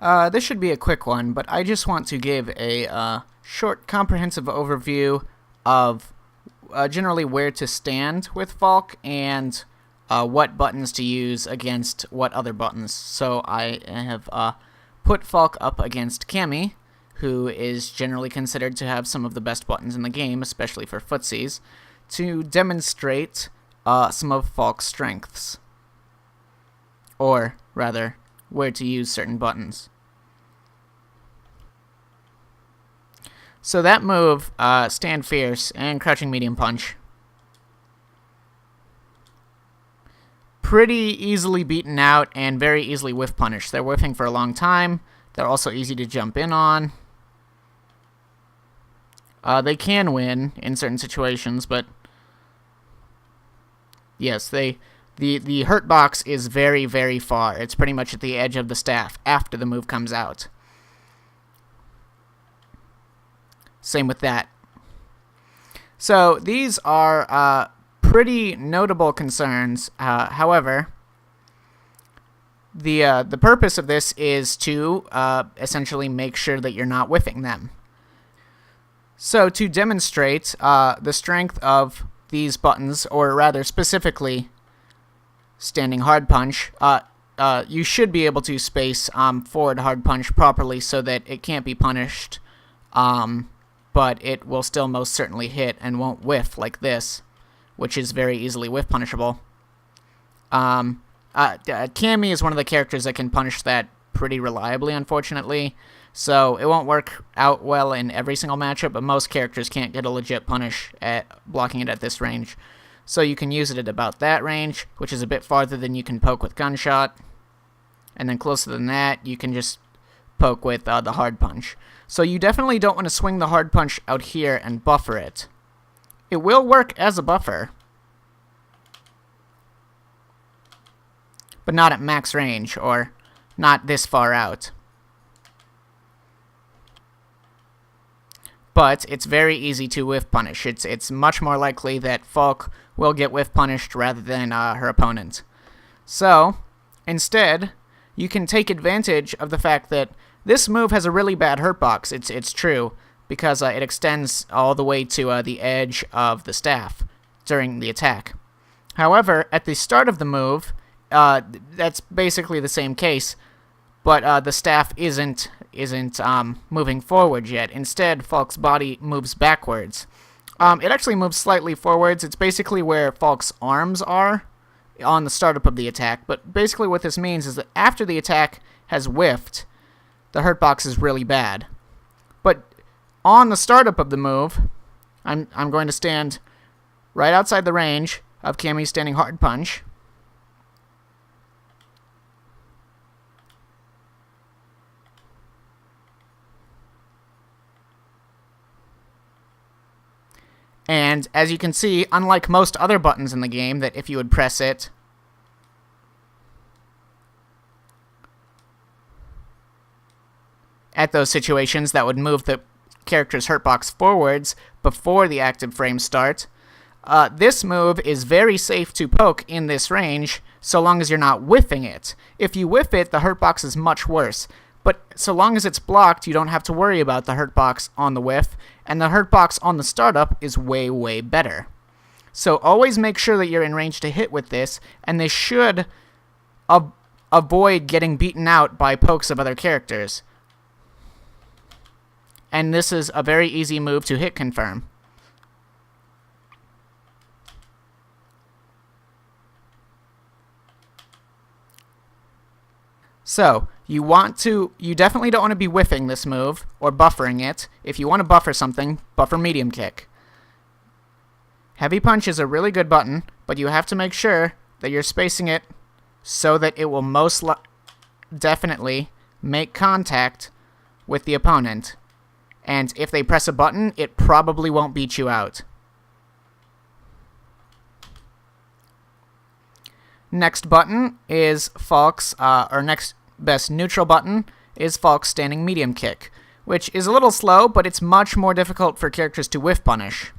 This should be a quick one, but I just want to give a short, comprehensive overview of generally where to stand with Falk and what buttons to use against what other buttons. So I have put Falk up against Cammy, who is generally considered to have some of the best buttons in the game, especially for footsies, to demonstrate some of Falk's strengths. Or, rather, where to use certain buttons. So that move, Stand Fierce and Crouching Medium Punch, pretty easily beaten out and very easily whiff punished. They're whiffing for a long time. They're also easy to jump in on. They can win in certain situations, but yes, the hurt box is very, very far. It's pretty much at the edge of the staff after the move comes out. Same with that. So these are pretty notable concerns. However, the purpose of this is to essentially make sure that you're not whiffing them. So to demonstrate the strength of these buttons, or rather specifically standing hard punch, you should be able to space forward hard punch properly so that it can't be punished, but it will still most certainly hit and won't whiff like this, which is very easily whiff punishable. Cammy is one of the characters that can punish that pretty reliably, unfortunately, so it won't work out well in every single matchup, but most characters can't get a legit punish at blocking it at this range. So you can use it at about that range, which is a bit farther than you can poke with Gunshot, and then closer than that, you can just poke with the hard punch. So you definitely don't want to swing the hard punch out here and buffer it. It will work as a buffer, but not at max range, or not this far out. But it's very easy to whiff punish. It's much more likely that Falk will get whiff punished rather than her opponent. So, instead, you can take advantage of the fact that this move has a really bad hurt box. It's true, because it extends all the way to the edge of the staff during the attack. However, at the start of the move, that's basically the same case, but the staff isn't moving forward yet. Instead, Falk's body moves backwards. It actually moves slightly forwards. It's basically where Falk's arms are on the startup of the attack, but basically what this means is that after the attack has whiffed, the hurt box is really bad. But on the startup of the move, I'm going to stand right outside the range of Cammy's standing hard punch. And as you can see, unlike most other buttons in the game, that if you would press it, at those situations, that would move the character's hurt box forwards before the active frames start. This move is very safe to poke in this range, so long as you're not whiffing it. If you whiff it, the hurt box is much worse. But so long as it's blocked, you don't have to worry about the hurt box on the whiff, and the hurt box on the startup is way, way better. So always make sure that you're in range to hit with this, and this should avoid getting beaten out by pokes of other characters. And this is a very easy move to hit confirm. So, you definitely don't want to be whiffing this move, or buffering it. If you want to buffer something, buffer medium kick. Heavy punch is a really good button, but you have to make sure that you're spacing it so that it will most definitely make contact with the opponent. And if they press a button, it probably won't beat you out. Next button is Falk's, or next best neutral button is Falk's standing medium kick, which is a little slow, but it's much more difficult for characters to whiff punish.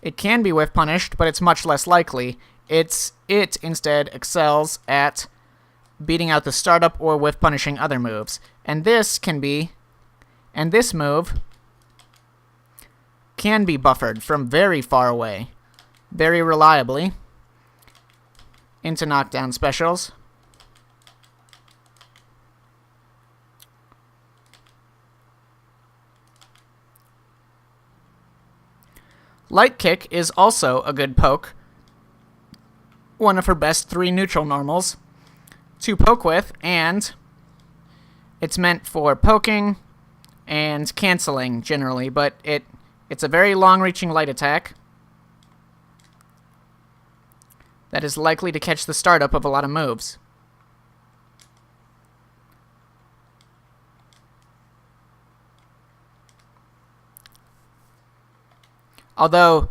It can be whiff punished, but it's much less likely. It instead excels at beating out the startup or whiff punishing other moves. And this move can be buffered from very far away, very reliably, into knockdown specials. Light Kick is also a good poke, one of her best 3 neutral normals to poke with, and it's meant for poking and canceling generally, but it's a very long-reaching light attack that is likely to catch the startup of a lot of moves. Although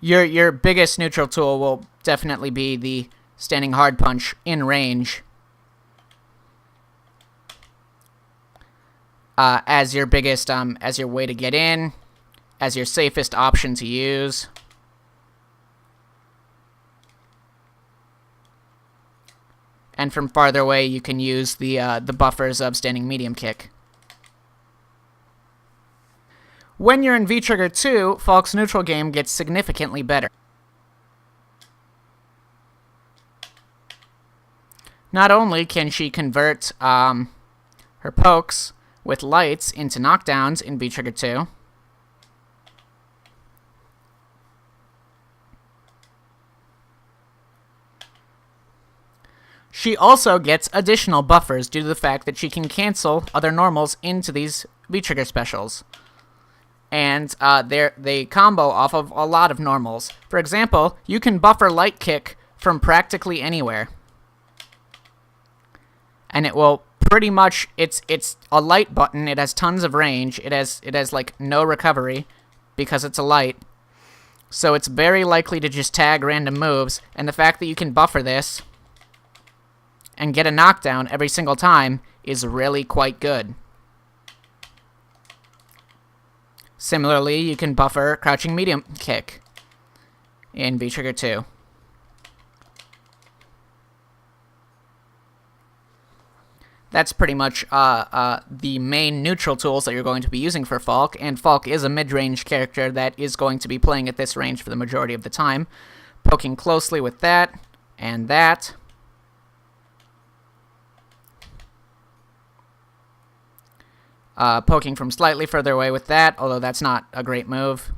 your biggest neutral tool will definitely be the standing hard punch in range as your biggest as your way to get in, as your safest option to use. And from farther away, you can use the buffers of standing medium kick. When you're in V-Trigger 2, Falk's neutral game gets significantly better. Not only can she convert her pokes with lights into knockdowns in V-Trigger 2, she also gets additional buffers due to the fact that she can cancel other normals into these V-Trigger specials. And they combo off of a lot of normals. For example, you can buffer Light Kick from practically anywhere. And it will pretty much, it's a light button, it has tons of range, it has like no recovery because it's a light. So it's very likely to just tag random moves, and the fact that you can buffer this and get a knockdown every single time is really quite good. Similarly, you can buffer crouching medium kick in V-Trigger 2. That's pretty much the main neutral tools that you're going to be using for Falk, and Falk is a mid-range character that is going to be playing at this range for the majority of the time. Poking closely with that, and that. Poking from slightly further away with that, although that's not a great move.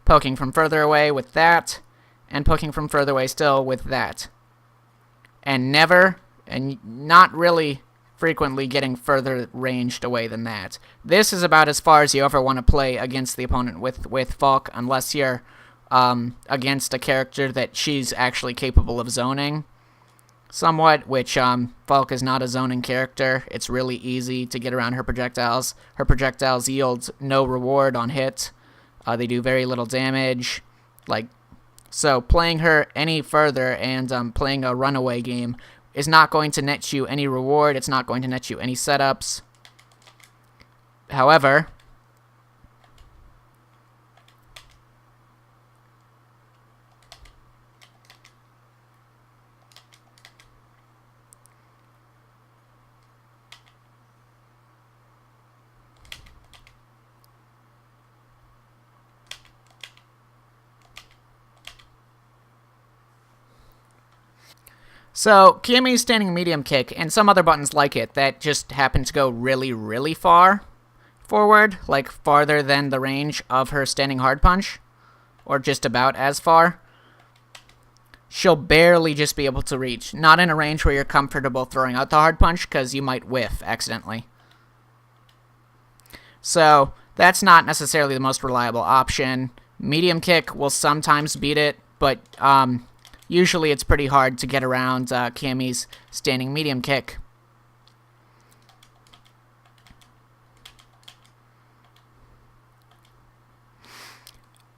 Poking from further away with that, and poking from further away still with that. And not really frequently getting further ranged away than that. This is about as far as you ever want to play against the opponent with Falk, unless you're against a character that she's actually capable of zoning somewhat, which Falk is not a zoning character. It's really easy to get around her projectiles. Her projectiles yield no reward on hit. They do very little damage. So playing her any further and playing a runaway game is not going to net you any reward. It's not going to net you any setups. However, so, Kiami's standing medium kick and some other buttons like it that just happen to go really, really far forward, like farther than the range of her standing hard punch, or just about as far, she'll barely just be able to reach. Not in a range where you're comfortable throwing out the hard punch, because you might whiff accidentally. So, that's not necessarily the most reliable option. Medium kick will sometimes beat it, but usually it's pretty hard to get around Kiami's standing medium kick.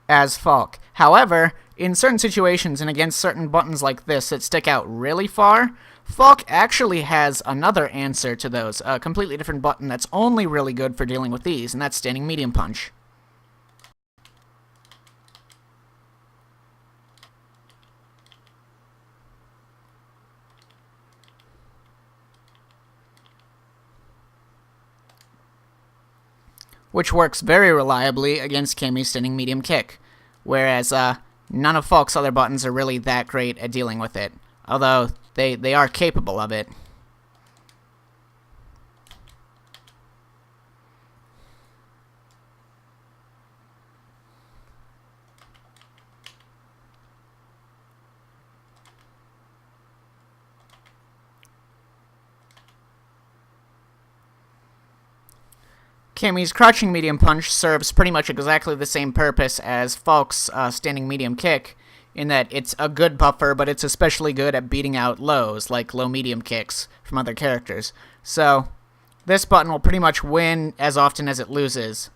As Falk. However, in certain situations and against certain buttons like this that stick out really far, Falk actually has another answer to those, a completely different button that's only really good for dealing with these, and that's standing medium punch. which works very reliably against Cammy's standing medium kick, whereas none of Falk's other buttons are really that great at dealing with it, although they are capable of it. Cammy's crouching medium punch serves pretty much exactly the same purpose as Falk's standing medium kick, in that it's a good buffer, but it's especially good at beating out lows, like low-medium kicks from other characters. So, this button will pretty much win as often as it loses.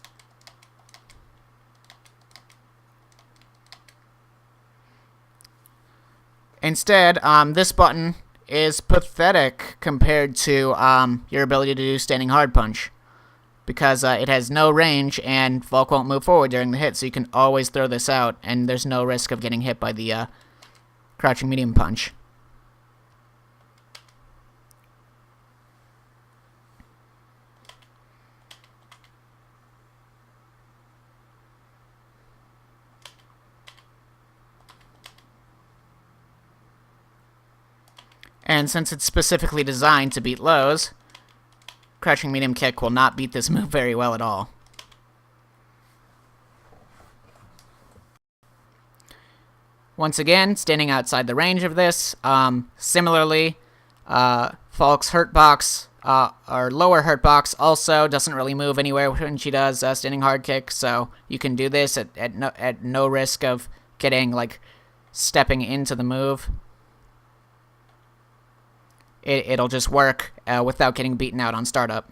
Instead, this button is pathetic compared to your ability to do standing hard punch, because it has no range and Falk won't move forward during the hit, so you can always throw this out, and there's no risk of getting hit by the crouching medium punch. And since it's specifically designed to beat lows, crouching medium kick will not beat this move very well at all. Once again, standing outside the range of this, similarly, Falk's hurt box, or lower hurt box, also doesn't really move anywhere when she does standing hard kick, so you can do this at no risk of getting, like, stepping into the move. It'll just work without getting beaten out on startup.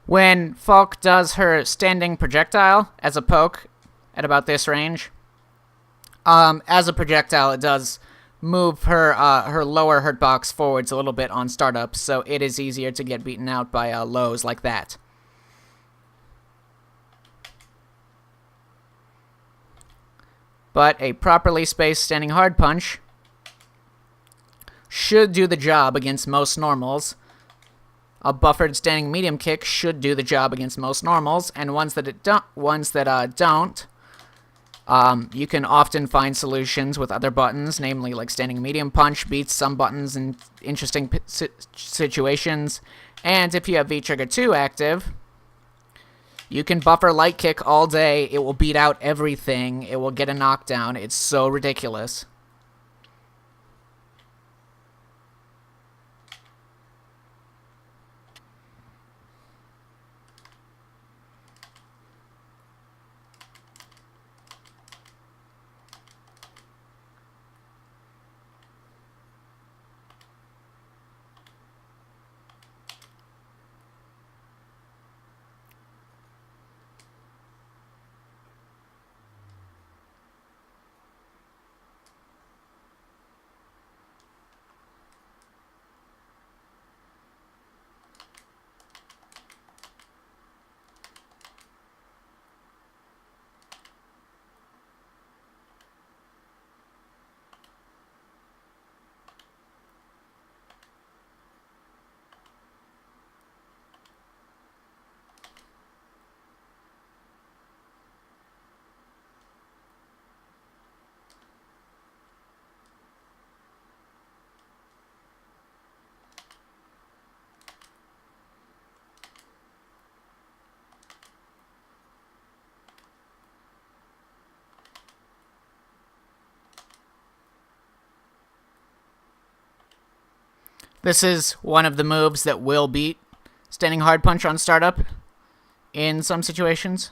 When Falk does her standing projectile as a poke at about this range, as a projectile, it does move her her lower hurt box forwards a little bit on startup, so it is easier to get beaten out by lows like that. But a properly spaced standing hard punch should do the job against most normals. A buffered standing medium kick should do the job against most normals, and ones that don't, you can often find solutions with other buttons, namely like standing medium punch beats some buttons in interesting situations, and if you have v3.5 active, you can buffer light kick all day. It will beat out everything. It will get a knockdown. It's so ridiculous. This is one of the moves that will beat standing hard punch on startup in some situations.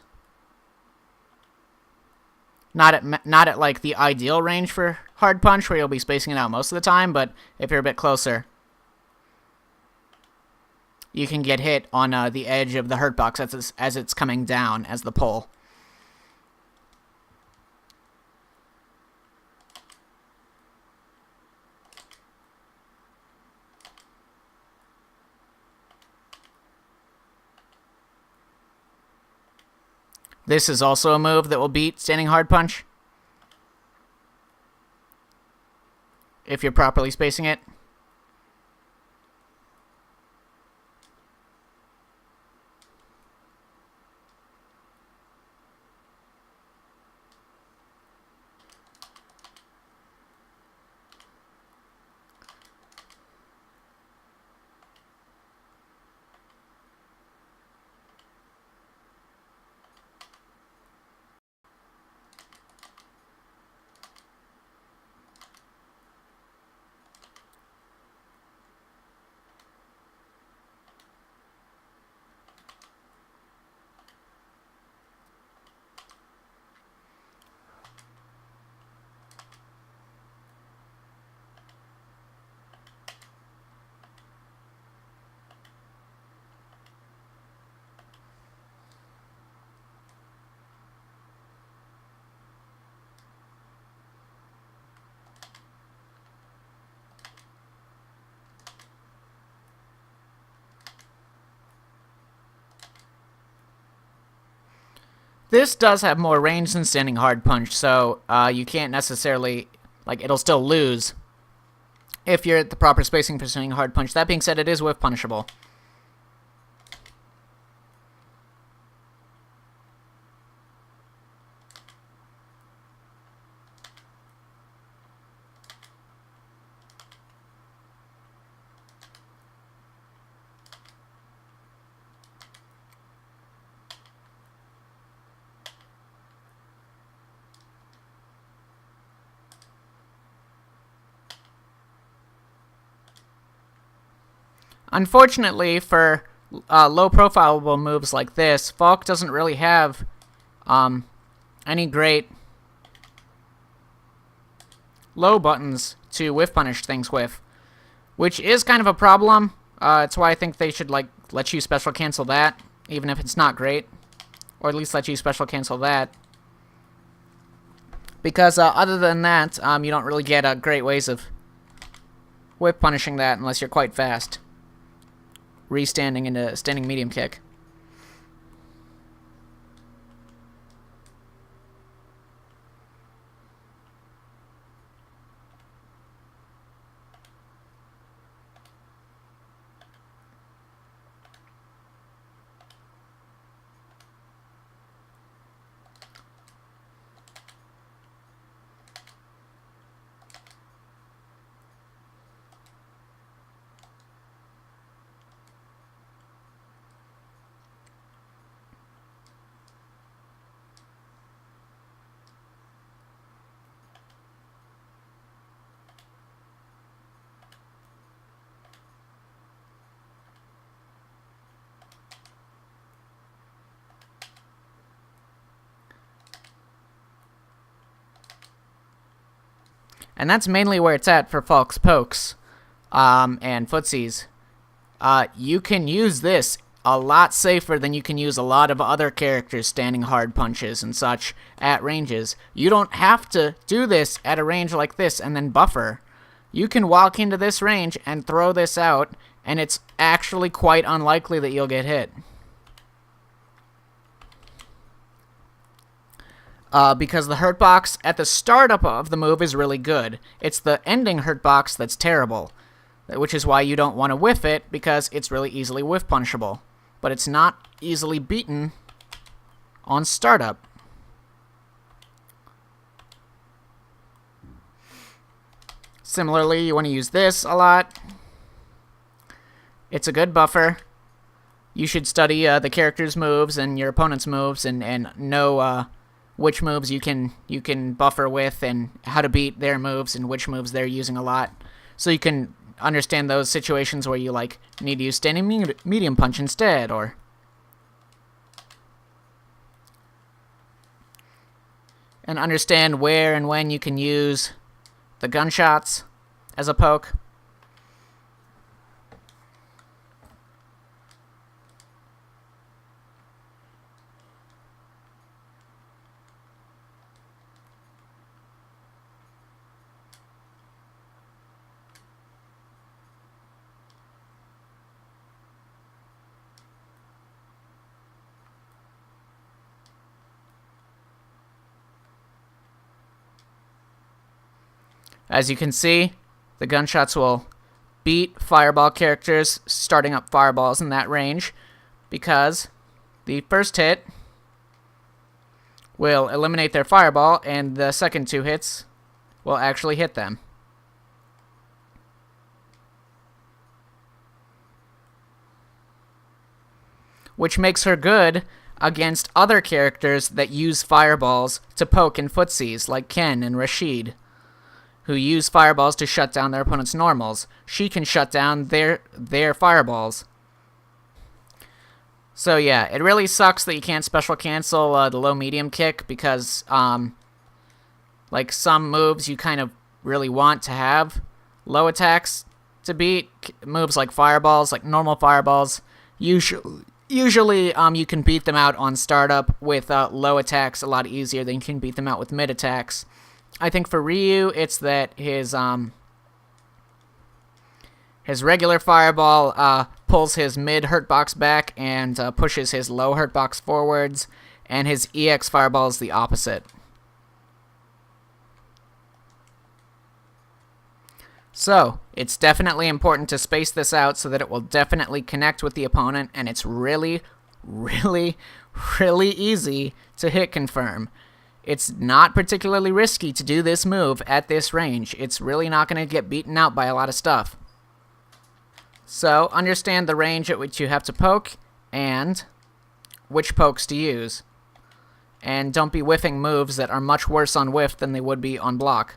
Not at like the ideal range for hard punch where you'll be spacing it out most of the time, but if you're a bit closer, you can get hit on the edge of the hurt box as it's coming down as the pull. This is also a move that will beat standing hard punch if you're properly spacing it. This does have more range than standing hard punch, so you can't necessarily, like, it'll still lose if you're at the proper spacing for standing hard punch. That being said, it is whiff punishable. Unfortunately, for low-profile moves like this, Falk doesn't really have any great low buttons to whiff punish things with, which is kind of a problem. That's why I think they should let you special cancel that, even if it's not great, or at least let you special cancel that. Because other than that, you don't really get great ways of whiff punishing that unless you're quite fast. Restanding into standing medium kick. And that's mainly where it's at for Falk's pokes and footsies. You can use this a lot safer than you can use a lot of other characters standing hard punches and such at ranges. You don't have to do this at a range like this and then buffer. You can walk into this range and throw this out, and it's actually quite unlikely that you'll get hit. Because the hurt box at the startup of the move is really good. It's the ending hurt box that's terrible, which is why you don't want to whiff it, because it's really easily whiff punishable. But it's not easily beaten on startup. Similarly, you want to use this a lot. It's a good buffer. You should study the character's moves and your opponent's moves and know which moves you can buffer with and how to beat their moves and which moves they're using a lot, so you can understand those situations where you need to use standing medium punch instead, and understand where and when you can use the gunshots as a poke. As you can see, the gunshots will beat fireball characters starting up fireballs in that range, because the first hit will eliminate their fireball and the second 2 hits will actually hit them. Which makes her good against other characters that use fireballs to poke in footsies, like Ken and Rashid, who use fireballs to shut down their opponent's normals. She can shut down their fireballs. So yeah, it really sucks that you can't special cancel the low-medium kick, because like some moves you kind of really want to have low attacks to beat. Moves like fireballs, like normal fireballs, usually you can beat them out on startup with low attacks a lot easier than you can beat them out with mid attacks. I think for Ryu, it's that his regular fireball pulls his mid hurtbox back and pushes his low hurtbox forwards, and his EX fireball is the opposite. So, it's definitely important to space this out so that it will definitely connect with the opponent, and it's really, really, really easy to hit confirm. It's not particularly risky to do this move at this range. It's really not going to get beaten out by a lot of stuff. So, understand the range at which you have to poke and which pokes to use. And don't be whiffing moves that are much worse on whiff than they would be on block.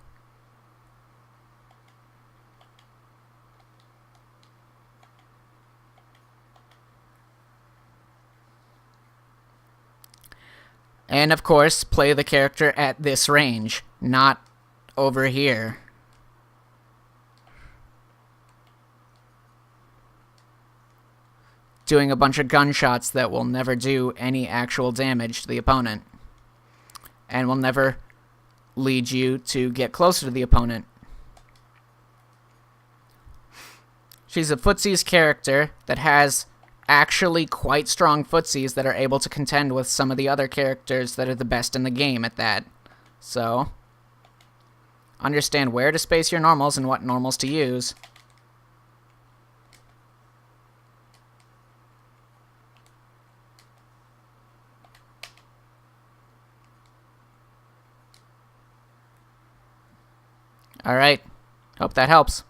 And of course, play the character at this range, not over here. Doing a bunch of gunshots that will never do any actual damage to the opponent, and will never lead you to get closer to the opponent. She's a footsies character that has actually quite strong footsies that are able to contend with some of the other characters that are the best in the game at that. So, understand where to space your normals and what normals to use. Alright, hope that helps.